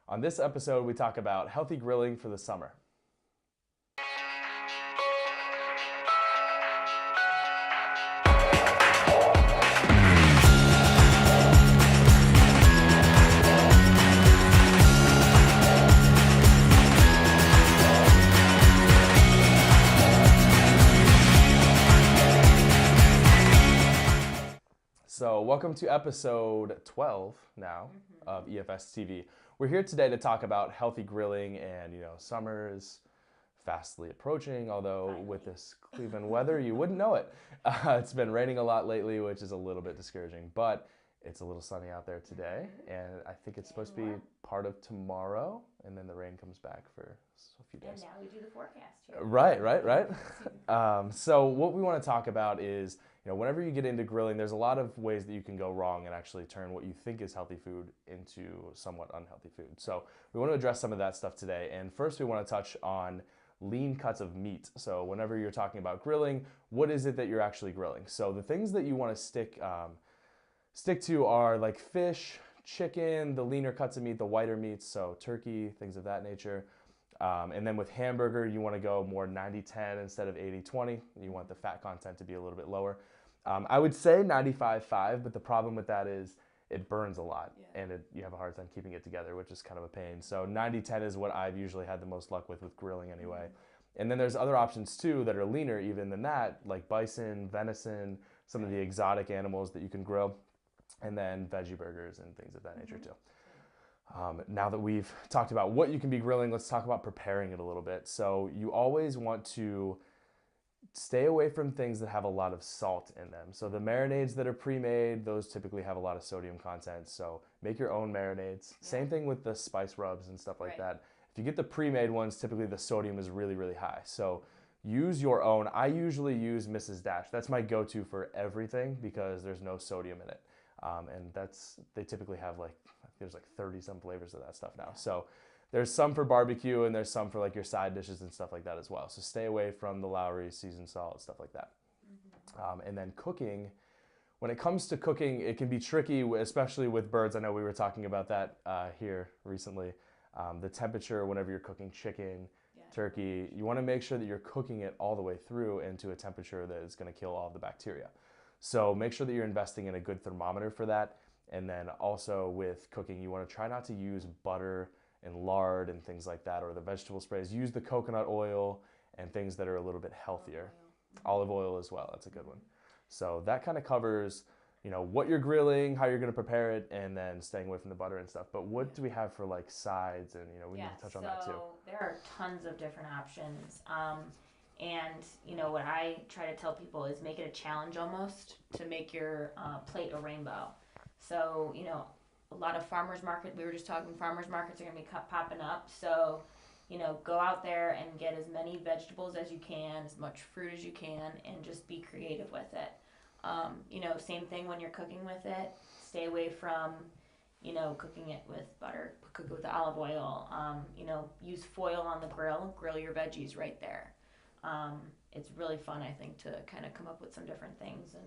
On this episode, we talk about healthy grilling for the summer. So welcome to episode 12 now of EFS TV. We're here today to talk about healthy grilling, and summer is fastly approaching, although with this Cleveland weather you wouldn't know it. It's been raining a lot lately, which is a little bit discouraging, but it's a little sunny out there today, and I think it's supposed to be part of tomorrow, and then the rain comes back for a few days. And now we do the forecast here. Right. So what we want to talk about is, whenever you get into grilling, there's a lot of ways that you can go wrong and actually turn what you think is healthy food into somewhat unhealthy food. So we want to address some of that stuff today. And first we want to touch on lean cuts of meat. So whenever you're talking about grilling, what is it that you're actually grilling? So the things that you want to stick to are like fish, chicken, the leaner cuts of meat, the whiter meats, so turkey, things of that nature. And then with hamburger, you want to go more 90-10 instead of 80-20. You want the fat content to be a little bit lower. I would say 95-5, but the problem with that is it burns a lot, and you have a hard time keeping it together, which is kind of a pain. So 90-10 is what I've usually had the most luck with grilling anyway. And then there's other options too that are leaner even than that, like bison, venison, some of the exotic animals that you can grill, and then veggie burgers and things of that nature too. Now that we've talked about what you can be grilling, let's talk about preparing it a little bit. So you always want to stay away from things that have a lot of salt in them. So the marinades that are pre-made, those typically have a lot of sodium content. So make your own marinades. Same thing with the spice rubs and stuff like that. If you get the pre-made ones, typically the sodium is really, really high. So use your own. I usually use Mrs. Dash. That's my go-to for everything because there's no sodium in it. And they typically have there's 30 some flavors of that stuff now. So there's some for barbecue and there's some for like your side dishes and stuff like that as well. So stay away from the Lowry seasoned salt, stuff like that. And then cooking, when it comes to cooking, it can be tricky, especially with birds. I know we were talking about that here recently. The temperature whenever you're cooking chicken, turkey, you want to make sure that you're cooking it all the way through into a temperature that is going to kill all the bacteria. So make sure that you're investing in a good thermometer for that. And then also with cooking, you want to try not to use butter and lard and things like that, or the vegetable sprays. Use the coconut oil and things that are a little bit healthier. Olive oil as well, that's a good one. So that kind of covers, what you're grilling, how you're going to prepare it, and then staying away from the butter and stuff. But what do we have for like sides? And we need to touch on that too. There are tons of different options. And what I try to tell people is make it a challenge almost to make your plate a rainbow. So, a lot of farmers market, we were just talking, farmers markets are going to be popping up. So, go out there and get as many vegetables as you can, as much fruit as you can, and just be creative with it. Same thing when you're cooking with it. Stay away from, cooking it with butter, cook it with olive oil. Use foil on the grill your veggies right there. It's really fun, I think, to kind of come up with some different things and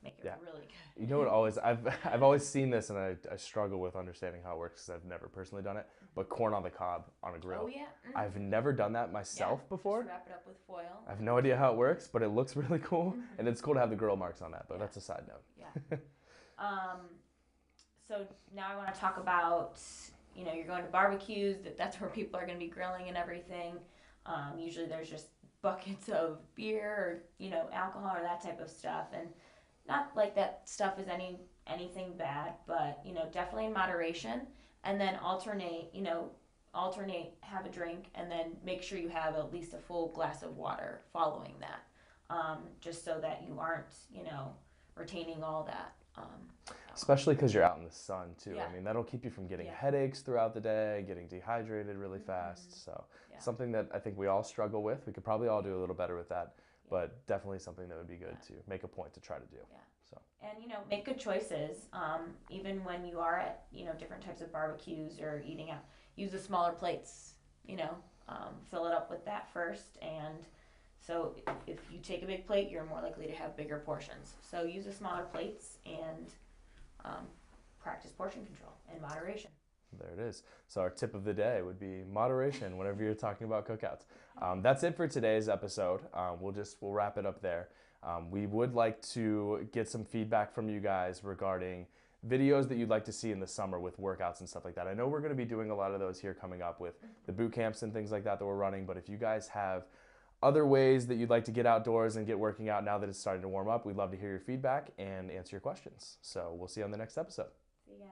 make it really good. I've always seen this, and I struggle with understanding how it works because I've never personally done it, but corn on the cob on a grill. Oh, yeah. I've never done that myself before. Just wrap it up with foil. I have no idea how it works, but it looks really cool, and it's cool to have the grill marks on that, but that's a side note. So now I want to talk about, you're going to barbecues, that's where people are going to be grilling and everything. Usually there's just buckets of beer or, alcohol or that type of stuff, and not like that stuff is anything bad, but definitely in moderation. And then alternate, have a drink, and then make sure you have at least a full glass of water following that, just so that you aren't retaining all that. Especially because you're out in the sun too. I mean, that'll keep you from getting headaches throughout the day, getting dehydrated really fast. So something that I think we all struggle with. We could probably all do a little better with that. But definitely something that would be good to make a point to try to do. So. And make good choices. Even when you are at different types of barbecues or eating out, use the smaller plates. Fill it up with that first. And so if you take a big plate, you're more likely to have bigger portions. So use the smaller plates and practice portion control and moderation. There it is. So our tip of the day would be moderation whenever you're talking about cookouts. That's it for today's episode. We'll wrap it up there. We would like to get some feedback from you guys regarding videos that you'd like to see in the summer with workouts and stuff like that. I know we're going to be doing a lot of those here coming up with the boot camps and things like that we're running, but if you guys have other ways that you'd like to get outdoors and get working out now that it's starting to warm up, we'd love to hear your feedback and answer your questions. So we'll see you on the next episode. See you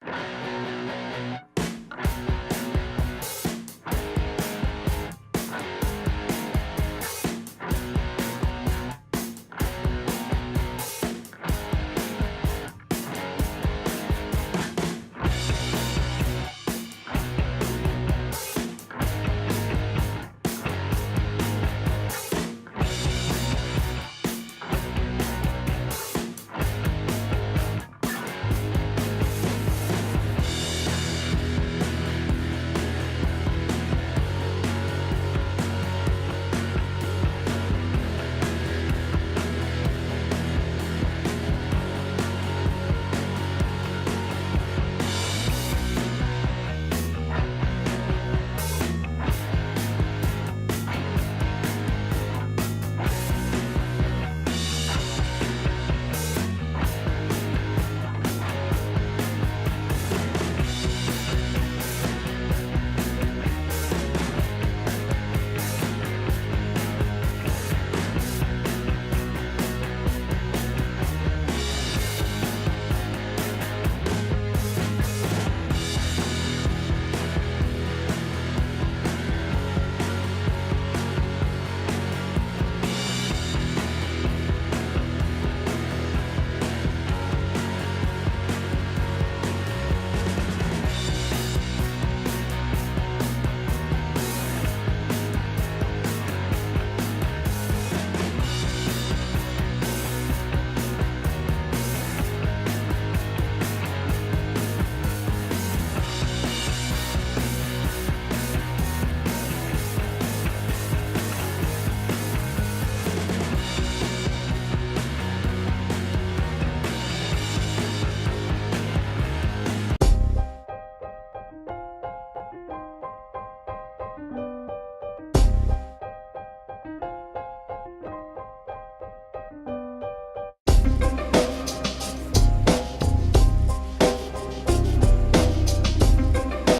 guys.